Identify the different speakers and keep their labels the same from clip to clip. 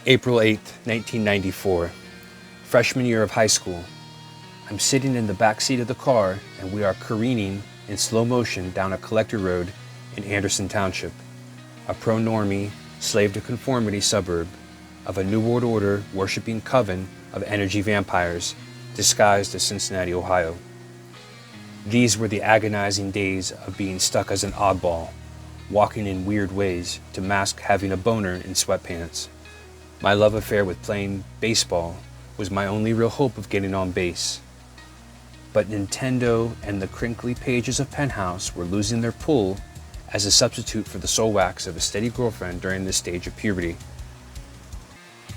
Speaker 1: April 8, 1994, freshman year of high school. I'm sitting in the back seat of the car and we are careening in slow motion down a collector road in Anderson Township, a pro-normie, slave-to-conformity suburb of a New World Order worshipping coven of energy vampires disguised as Cincinnati, Ohio. These were the agonizing days of being stuck as an oddball, walking in weird ways to mask having a boner in sweatpants. My love affair with playing baseball was my only real hope of getting on base. But Nintendo and the crinkly pages of Penthouse were losing their pull as a substitute for the soul wax of a steady girlfriend during this stage of puberty.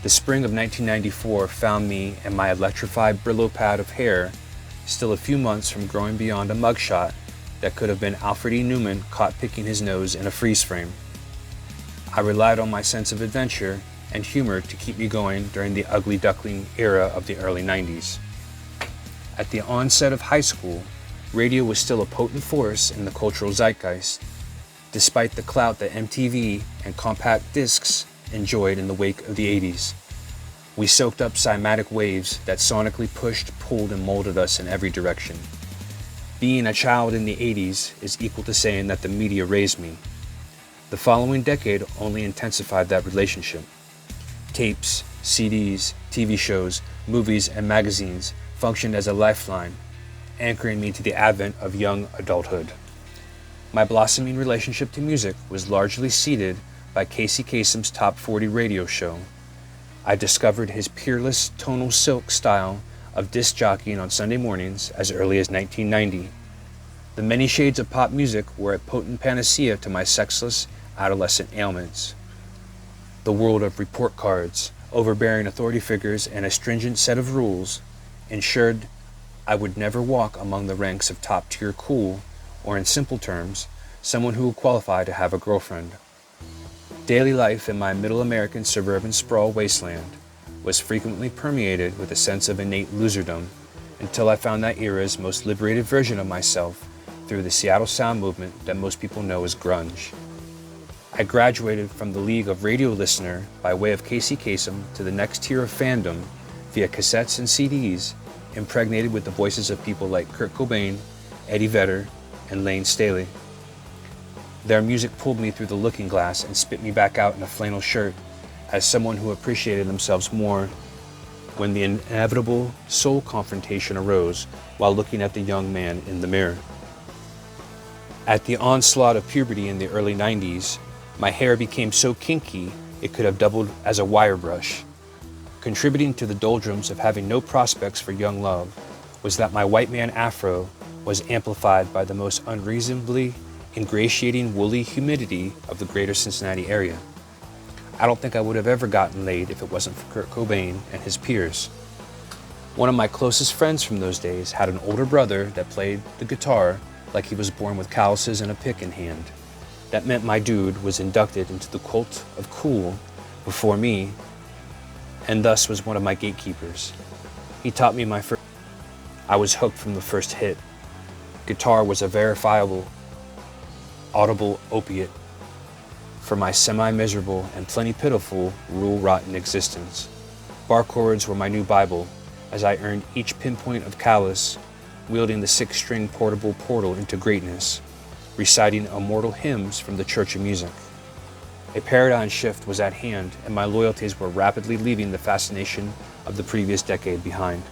Speaker 1: The spring of 1994 found me and my electrified Brillo pad of hair still a few months from growing beyond a mugshot that could have been Alfred E. Newman caught picking his nose in a freeze frame. I relied on my sense of adventure and humor to keep me going during the ugly duckling era of the early 90s. At the onset of high school, radio was still a potent force in the cultural zeitgeist, despite the clout that MTV and compact discs enjoyed in the wake of the 80s. We soaked up cymatic waves that sonically pushed, pulled, and molded us in every direction. Being a child in the 80s is equal to saying that the media raised me. The following decade only intensified that relationship. Tapes, CDs, TV shows, movies, and magazines functioned as a lifeline, anchoring me to the advent of young adulthood. My blossoming relationship to music was largely seeded by Casey Kasem's Top 40 radio show. I discovered his peerless tonal silk style of disc jockeying on Sunday mornings as early as 1990. The many shades of pop music were a potent panacea to my sexless adolescent ailments. The world of report cards, overbearing authority figures, and a stringent set of rules ensured I would never walk among the ranks of top-tier cool, or in simple terms, someone who would qualify to have a girlfriend. Daily life in my middle American suburban sprawl wasteland was frequently permeated with a sense of innate loserdom until I found that era's most liberated version of myself through the Seattle sound movement that most people know as grunge. I graduated from the league of radio listener by way of Casey Kasem to the next tier of fandom via cassettes and CDs impregnated with the voices of people like Kurt Cobain, Eddie Vedder, and Lane Staley. Their music pulled me through the looking glass and spit me back out in a flannel shirt as someone who appreciated themselves more when the inevitable soul confrontation arose while looking at the young man in the mirror. At the onslaught of puberty in the early 90s, my hair became so kinky it could have doubled as a wire brush. Contributing to the doldrums of having no prospects for young love was that my white man afro was amplified by the most unreasonably ingratiating woolly humidity of the greater Cincinnati area. I don't think I would have ever gotten laid if it wasn't for Kurt Cobain and his peers. One of my closest friends from those days had an older brother that played the guitar like he was born with calluses and a pick in hand. That meant my dude was inducted into the cult of cool before me, and thus was one of my gatekeepers. He taught me my first. I was hooked from the first hit. Guitar was a verifiable, audible opiate for my semi-miserable and plenty pitiful rule-rotten existence. Bar chords were my new Bible, as I earned each pinpoint of callus, wielding the 6-string portable portal into greatness, reciting immortal hymns from the Church of Music. A paradigm shift was at hand, and my loyalties were rapidly leaving the fascination of the previous decade behind.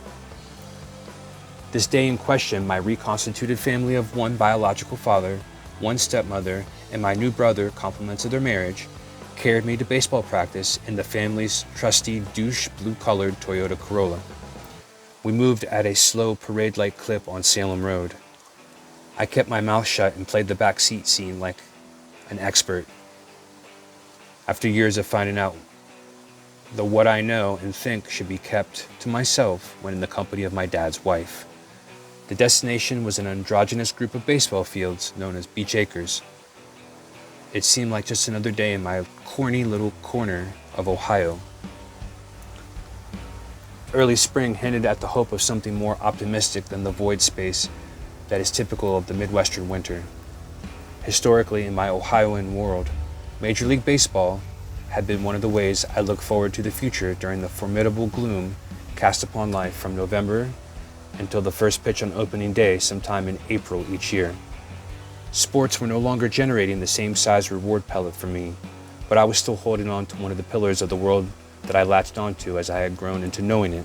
Speaker 1: This day in question, my reconstituted family of one biological father, one stepmother, and my new brother, compliments of their marriage, carried me to baseball practice in the family's trusty douche blue-colored Toyota Corolla. We moved at a slow parade-like clip on Salem Road. I kept my mouth shut and played the back seat scene like an expert. After years of finding out the what I know and think should be kept to myself when in the company of my dad's wife. The destination was an androgynous group of baseball fields known as Beach Acres. It seemed like just another day in my corny little corner of Ohio. Early spring hinted at the hope of something more optimistic than the void space that is typical of the Midwestern winter. Historically, in my Ohioan world, Major League Baseball, had been one of the ways I looked forward to the future during the formidable gloom cast upon life from November until the first pitch on opening day sometime in April each year. Sports were no longer generating the same size reward pellet for me, but I was still holding on to one of the pillars of the world that I latched onto as I had grown into knowing it.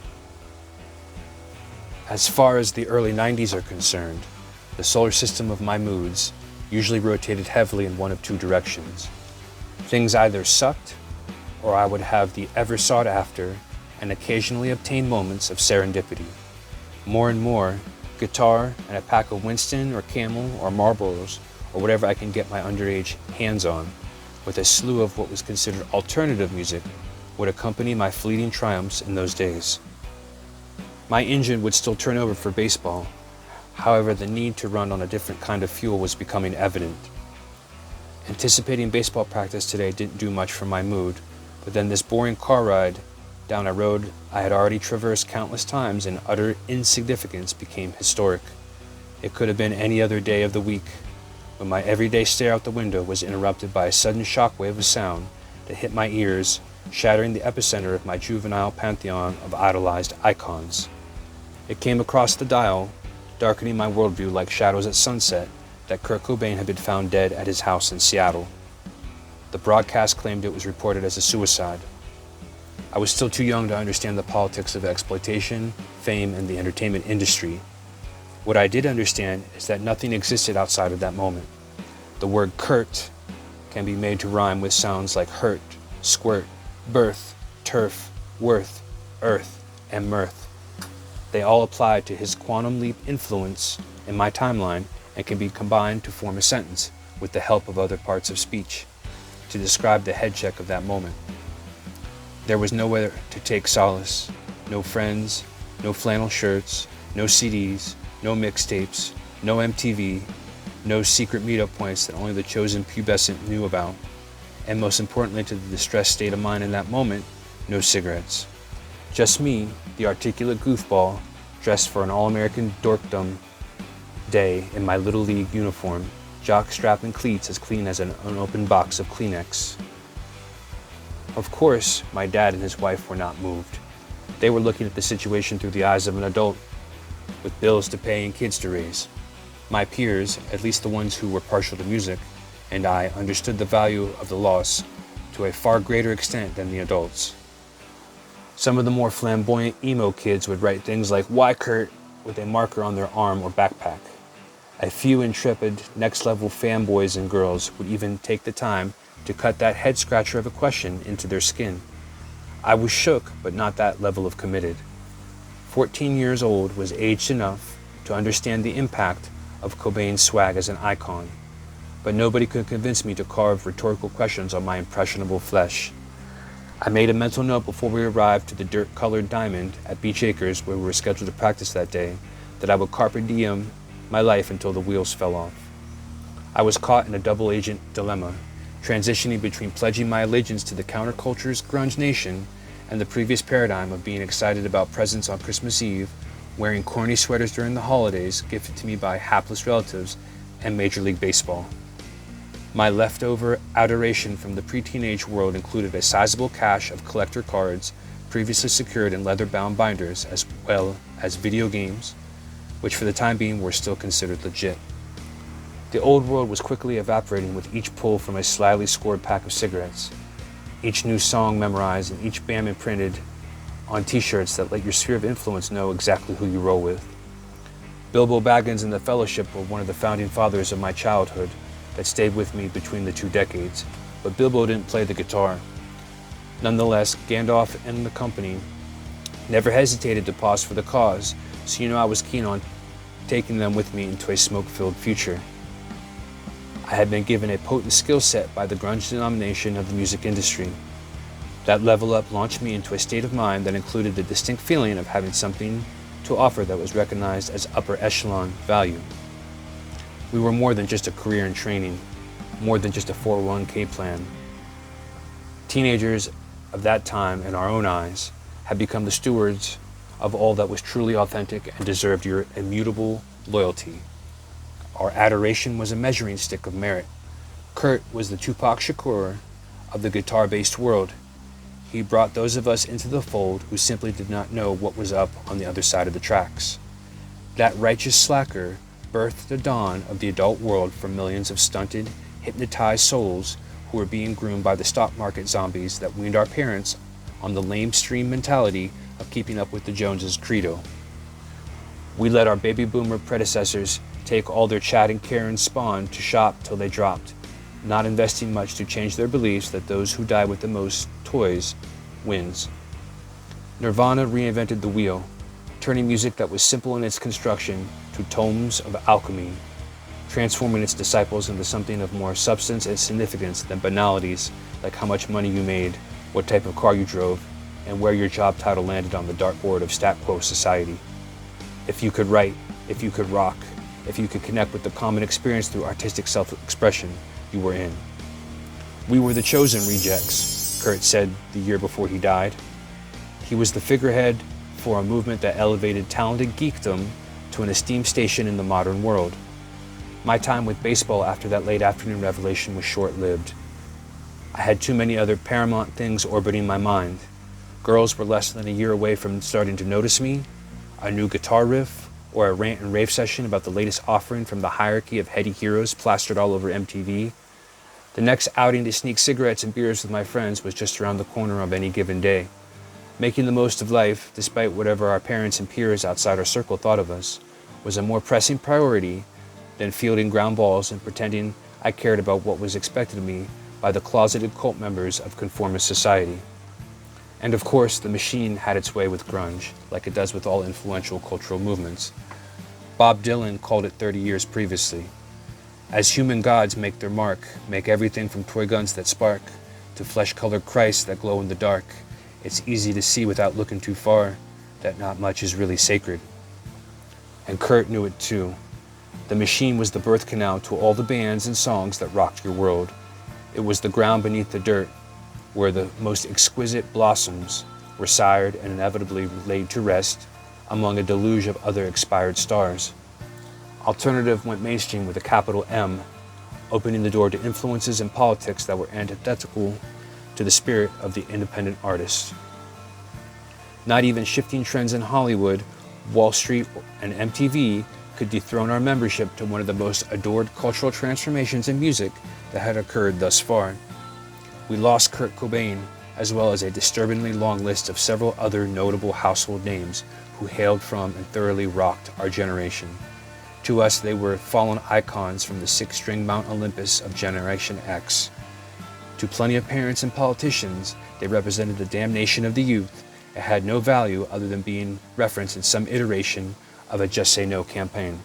Speaker 1: As far as the early 90s are concerned, the solar system of my moods usually rotated heavily in one of two directions. Things either sucked, or I would have the ever sought after and occasionally obtained moments of serendipity. More and more, guitar and a pack of Winston or Camel or Marlboros or whatever I can get my underage hands on, with a slew of what was considered alternative music, would accompany my fleeting triumphs in those days. My engine would still turn over for baseball. However, the need to run on a different kind of fuel was becoming evident. Anticipating baseball practice today didn't do much for my mood, but then this boring car ride down a road I had already traversed countless times in utter insignificance became historic. It could have been any other day of the week, when my everyday stare out the window was interrupted by a sudden shockwave of sound that hit my ears, shattering the epicenter of my juvenile pantheon of idolized icons. It came across the dial, darkening my worldview like shadows at sunset, that Kurt Cobain had been found dead at his house in Seattle. The broadcast claimed it was reported as a suicide. I was still too young to understand the politics of exploitation, fame, and the entertainment industry. What I did understand is that nothing existed outside of that moment. The word Kurt can be made to rhyme with sounds like hurt, squirt, birth, turf, worth, earth, and mirth. They all apply to his quantum leap influence in my timeline and can be combined to form a sentence with the help of other parts of speech to describe the head check of that moment. There was nowhere to take solace, no friends, no flannel shirts, no CDs, no mixtapes, no MTV, no secret meetup points that only the chosen pubescent knew about, and most importantly to the distressed state of mind in that moment, no cigarettes. Just me, the articulate goofball, dressed for an all-American dorkdom day in my Little League uniform, jock-strap and cleats as clean as an unopened box of Kleenex. Of course, my dad and his wife were not moved. They were looking at the situation through the eyes of an adult, with bills to pay and kids to raise. My peers, at least the ones who were partial to music, and I understood the value of the loss to a far greater extent than the adults. Some of the more flamboyant emo kids would write things like "Why Kurt?" with a marker on their arm or backpack. A few intrepid, next-level fanboys and girls would even take the time to cut that head-scratcher of a question into their skin. I was shook, but not that level of committed. 14 years old was aged enough to understand the impact of Cobain's swag as an icon, but nobody could convince me to carve rhetorical questions on my impressionable flesh. I made a mental note before we arrived to the dirt-colored diamond at Beach Acres, where we were scheduled to practice that day, that I would carpe diem my life until the wheels fell off. I was caught in a double-agent dilemma, transitioning between pledging my allegiance to the counterculture's grunge nation and the previous paradigm of being excited about presents on Christmas Eve, wearing corny sweaters during the holidays gifted to me by hapless relatives, and Major League Baseball. My leftover adoration from the pre-teenage world included a sizable cache of collector cards previously secured in leather-bound binders, as well as video games, which for the time being were still considered legit. The old world was quickly evaporating with each pull from a slyly scored pack of cigarettes, each new song memorized and each band imprinted on t-shirts that let your sphere of influence know exactly who you roll with. Bilbo Baggins and the Fellowship were one of the founding fathers of my childhood that stayed with me between the two decades, but Bilbo didn't play the guitar. Nonetheless, Gandalf and the company never hesitated to pause for the cause, so I was keen on taking them with me into a smoke-filled future. I had been given a potent skill set by the grunge denomination of the music industry. That level up launched me into a state of mind that included the distinct feeling of having something to offer that was recognized as upper echelon value. We were more than just a career in training, more than just a 401k plan. Teenagers of that time, in our own eyes, had become the stewards of all that was truly authentic and deserved your immutable loyalty. Our adoration was a measuring stick of merit. Kurt was the Tupac Shakur of the guitar-based world. He brought those of us into the fold who simply did not know what was up on the other side of the tracks. That righteous slacker birthed the dawn of the adult world for millions of stunted, hypnotized souls who were being groomed by the stock market zombies that weaned our parents on the lamestream mentality of keeping up with the Joneses credo. We let our baby boomer predecessors take all their Chad and Karen spawn to shop till they dropped, not investing much to change their beliefs that those who die with the most toys wins. Nirvana reinvented the wheel, turning music that was simple in its construction to tomes of alchemy, transforming its disciples into something of more substance and significance than banalities like how much money you made, what type of car you drove, and where your job title landed on the dartboard of stat quo society. If you could write, if you could rock, if you could connect with the common experience through artistic self-expression, you were in. We were the chosen rejects, Kurt said the year before he died. He was the figurehead for a movement that elevated talented geekdom to an esteemed station in the modern world. My time with baseball after that late afternoon revelation was short-lived. I had too many other paramount things orbiting my mind. Girls were less than a year away from starting to notice me, a new guitar riff, or a rant and rave session about the latest offering from the hierarchy of heady heroes plastered all over MTV. The next outing to sneak cigarettes and beers with my friends was just around the corner of any given day. Making the most of life, despite whatever our parents and peers outside our circle thought of us, was a more pressing priority than fielding ground balls and pretending I cared about what was expected of me by the closeted cult members of conformist society. And of course, the machine had its way with grunge, like it does with all influential cultural movements. Bob Dylan called it 30 years previously. As human gods make their mark, make everything from toy guns that spark to flesh-colored Christs that glow in the dark, it's easy to see without looking too far that not much is really sacred. And Kurt knew it too. The machine was the birth canal to all the bands and songs that rocked your world. It was the ground beneath the dirt, where the most exquisite blossoms were sired and inevitably laid to rest among a deluge of other expired stars. Alternative went mainstream with a capital M, opening the door to influences and politics that were antithetical to the spirit of the independent artist. Not even shifting trends in Hollywood, Wall Street, and MTV could dethrone our membership to one of the most adored cultural transformations in music that had occurred thus far. We lost Kurt Cobain, as well as a disturbingly long list of several other notable household names who hailed from and thoroughly rocked our generation. To us, they were fallen icons from the six-string Mount Olympus of Generation X. To plenty of parents and politicians, they represented the damnation of the youth and had no value other than being referenced in some iteration of a Just Say No campaign.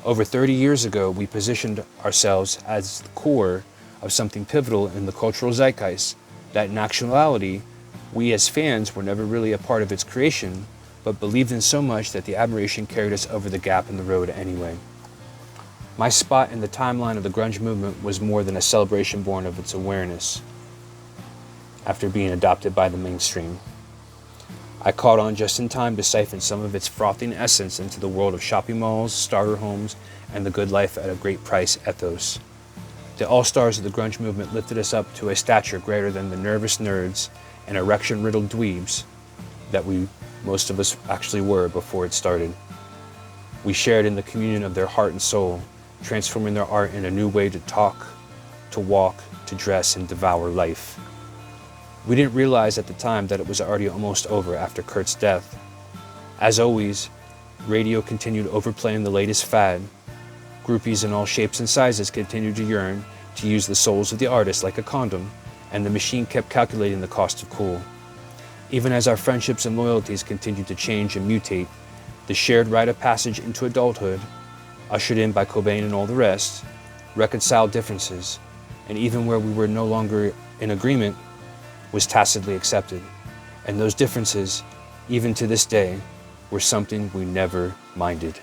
Speaker 1: Over 30 years ago, we positioned ourselves as the core of something pivotal in the cultural zeitgeist that in actuality, we as fans were never really a part of its creation, but believed in so much that the admiration carried us over the gap in the road anyway. My spot in the timeline of the grunge movement was more than a celebration born of its awareness after being adopted by the mainstream. I caught on just in time to siphon some of its frothing essence into the world of shopping malls, starter homes, and the good life at a great price ethos. The all-stars of the grunge movement lifted us up to a stature greater than the nervous nerds and erection-riddled dweebs that most of us actually were before it started. We shared in the communion of their heart and soul, transforming their art in a new way to talk, to walk, to dress, and devour life. We didn't realize at the time that it was already almost over after Kurt's death. As always, radio continued overplaying the latest fad. Groupies in all shapes and sizes continued to yearn to use the souls of the artists like a condom, and the machine kept calculating the cost of cool. Even as our friendships and loyalties continued to change and mutate, the shared rite of passage into adulthood, ushered in by Cobain and all the rest, reconciled differences, and even where we were no longer in agreement, was tacitly accepted. And those differences, even to this day, were something we never minded.